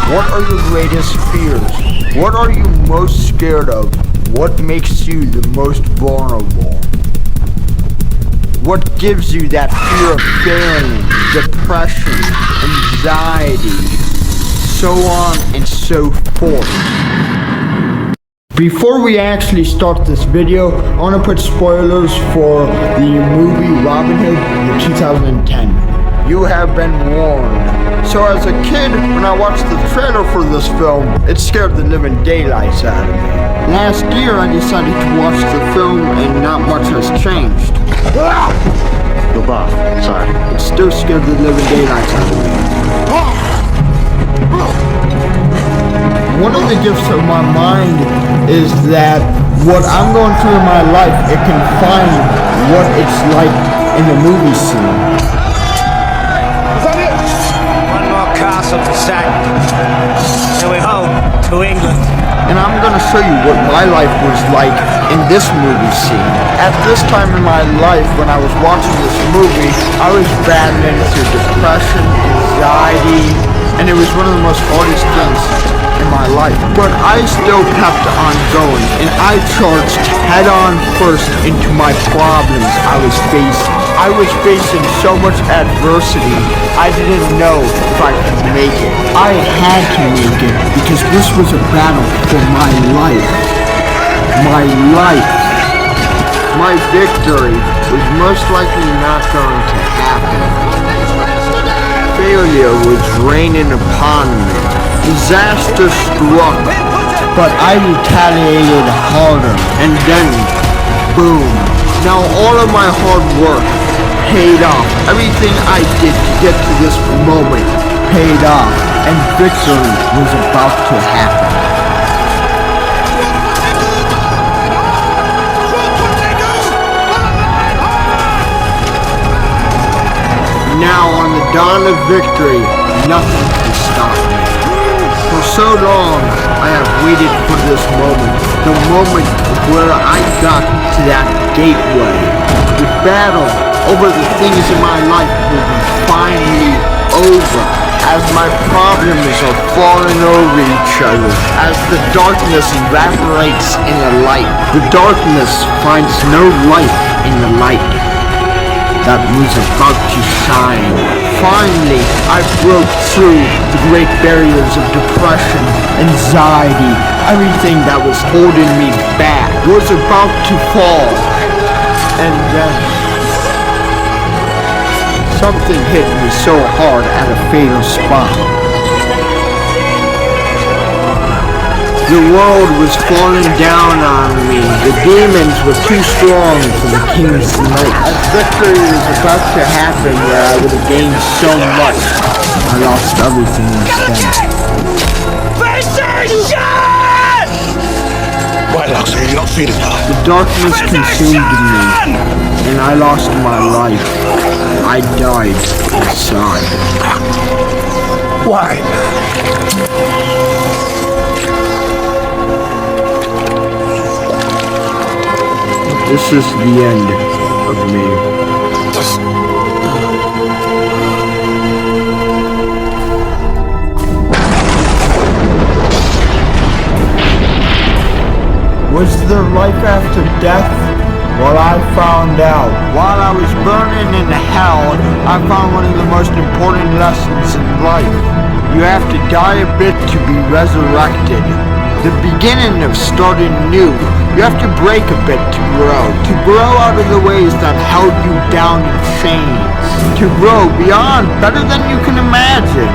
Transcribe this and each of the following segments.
What are your greatest fears? What are you most scared of? What makes you the most vulnerable? What gives you that fear of failing, depression, anxiety, so on and so forth? Before we actually start this video, I want to put spoilers for the movie Robin Hood, the 2010. You have been warned. So as a kid, when I watched the trailer for this film, it scared the living daylights out of me. Last year, I decided to watch the film and not much has changed. Go Bob, sorry. It still scared the living daylights out of me. One of the gifts of my mind is that what I'm going through in my life, it can find what it's like in the movie scene. Is that it? One more castle to sack. Then we're home to England. And I'm going to show you what my life was like in this movie scene. At this time in my life, when I was watching this movie, I was battling through depression, anxiety, and it was one of the most hardest things in my life. But I still kept on going, and I charged head-on first into my problems I was facing. I was facing so much adversity, I didn't know if I could make it. I had to make it because this was a battle for my life. My life. My victory was most likely not going to happen. Failure was raining upon me. Disaster struck, but I retaliated harder, and then, boom. Now all of my hard work paid off. Everything I did to get to this moment paid off, and victory was about to happen. Now on the dawn of victory, nothing can stop me. For so long, I have waited for this moment, the moment where I got to that gateway. The battle over the things in my life will be finally over, as my problems are falling over each other, as the darkness evaporates in the light. The darkness finds no light in the light that was about to shine. Finally, I broke through the great barriers of depression, anxiety. Everything that was holding me back was about to fall. And then something hit me so hard at a fatal spot. The world was falling down on me. The demons were too strong for the king's might. As victory was about to happen where I would have gained so much, I lost everything instead. Right, Loxley, you're not feeling well. The darkness consumed me, and I lost my life. I died inside. Why? This is the end of me. Was there life after death? Well, I found out. While I was burning in hell, I found one of the most important lessons in life. You have to die a bit to be resurrected. The beginning of starting new. You have to break a bit to grow out of the ways that held you down in chains, to grow beyond better than you can imagine,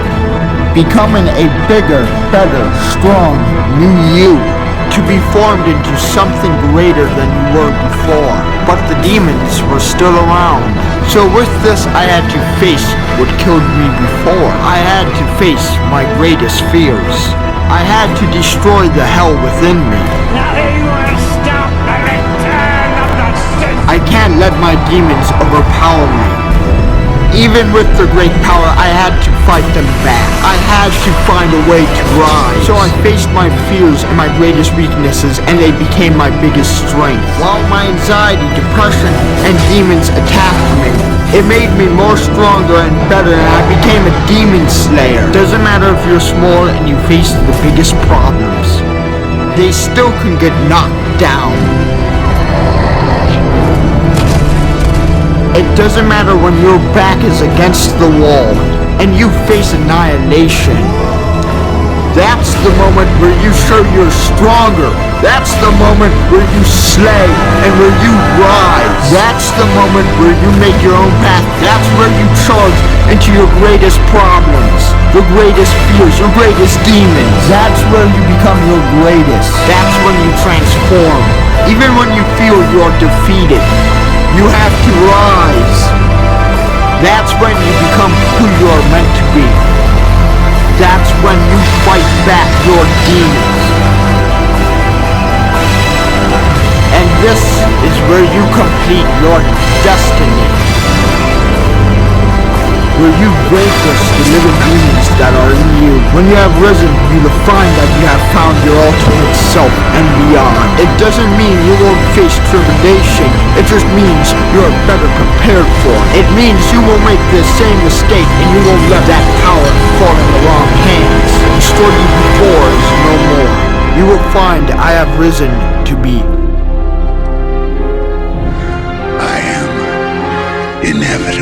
becoming a bigger, better, strong, new you, to be formed into something greater than you were before. But the demons were still around. So with this, I had to face what killed me before. I had to face my greatest fears. I had to destroy the hell within me. Nothing will stop the return of the Sith. I can't let my demons overpower me. Even with their great power, I had to fight them back. I had to find a way to rise. So I faced my fears and my greatest weaknesses, and they became my biggest strength. While my anxiety, depression, and demons attacked me, It made me more stronger and better, and I became a demon slayer. Doesn't matter if you're small and you face the biggest problems. They still can get knocked down. It doesn't matter when your back is against the wall and you face annihilation. That's the moment where you show you're stronger. That's the moment where you slay and where you rise. That's the moment where you make your own path. That's where you charge into your greatest problems, your greatest fears, your greatest demons. That's where you become your greatest. That's when you transform. Even when you feel you are defeated, you have to rise. That's when you become who you are meant to be. That's when you fight back your demons. And this is where you complete your destiny. Where you vanquish the living demons that are in you. When you have risen, you will find that you have found your ultimate self and beyond. It doesn't mean you won't face tribulation. It just means you are better prepared for it. It means you won't make the same mistake and you won't let that power fall in the wrong hands. The story before is no more. You will find I have risen to be. I am inevitable.